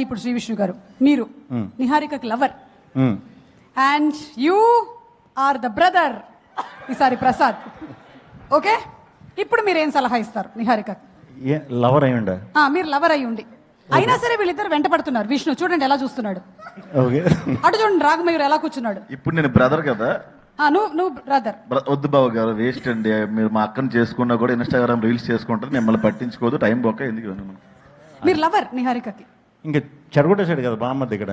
ఇప్పుడు శ్రీ విష్ణు గారు మీరు నిహారికకి lover and you are the brother ఈసారి ప్రసాద్. ఓకే, ఇప్పుడు మీరు ఏం సలహా ఇస్తారు నిహారిక? లవర్ అయ్యుండ మీరు లవర్ అయి ఉండి అయినా సరే వీళ్ళిద్దరు వెంట పడుతున్నారు. విష్ణు చూడండి ఎలా చూస్తున్నాడు, అటు చూడండి రాగమయూర్ ఎలా కూర్చున్నాడు. ఇప్పుడు నేను బ్రదర్ కదా, నువ్వు బ్రదర్. వద్దు బాబు గారు, వేస్ట్ అండి. మీరు మా అక్కని చేసుకున్నా కూడా ఇన్స్టాగ్రామ్ రీల్స్ చేసుకుంటారు, మిమ్మల్ని పట్టించుకోదు, టైం బొక్క ఎందుకు. మీరు లవర్ నిహారికకి, ఇంకా చెడగొట్టేసాడు కదా బామ్మద్ది ఇక్కడ,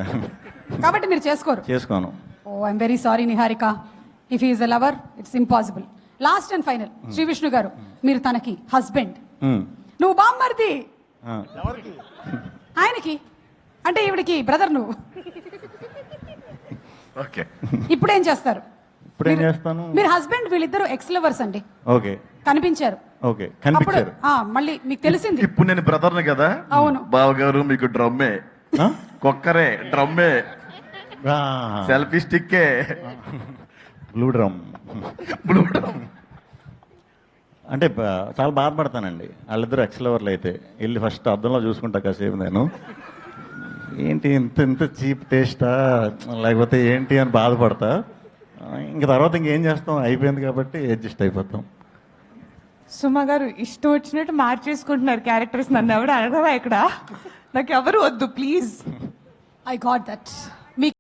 కాబట్టి మీరు చేసుకోను. Oh I'm very sorry Niharika, if he is a lover it's impossible. Last and final Shri Vishnu గారు, మీరు తనకి హస్బెండ్, నువ్వు బామ్మర్ది ఆయనకి, అంటే ఈవిడికి బ్రదర్ నువ్వు. ఓకే, ఇప్పుడు ఏం చేస్తారు? మీరు హస్బెండ్, వీళ్ళిద్దరు ఎక్స్ లవర్స్ అండి. ఓకే, కనిపించారు. ఓకే, కనిపించారు. మళ్ళీ మీకు తెలిసింది. ఇప్పుడు నేను బ్రదర్ని కదా. అవును బావగారు, మీకు డ్రమ్మే, కుక్కరే, డ్రమ్మే, సెల్ఫీ స్టిక్కే, బ్లూ డ్రమ్. అంటే చాలా బాధపడతానండి వాళ్ళిద్దరు ఎక్స్లవర్లు అయితే. వెళ్ళి ఫస్ట్ అద్దంలో చూసుకుంటా కాసేపు నేను, ఏంటి ఇంత ఇంత చీప్ టేస్టా లేకపోతే ఏంటి అని బాధపడతా. ఇంక తర్వాత ఇంకేం చేస్తాం, అయిపోయింది కాబట్టి అడ్జస్ట్ అయిపోతాం. సుమ గారు ఇష్టం వచ్చినట్టు మార్చేసుకుంటున్నారు క్యారెక్టర్స్. నన్ను ఎవరు అడగవా ఇక్కడ, నాకు ఎవరు వద్దు ప్లీజ్. I got that.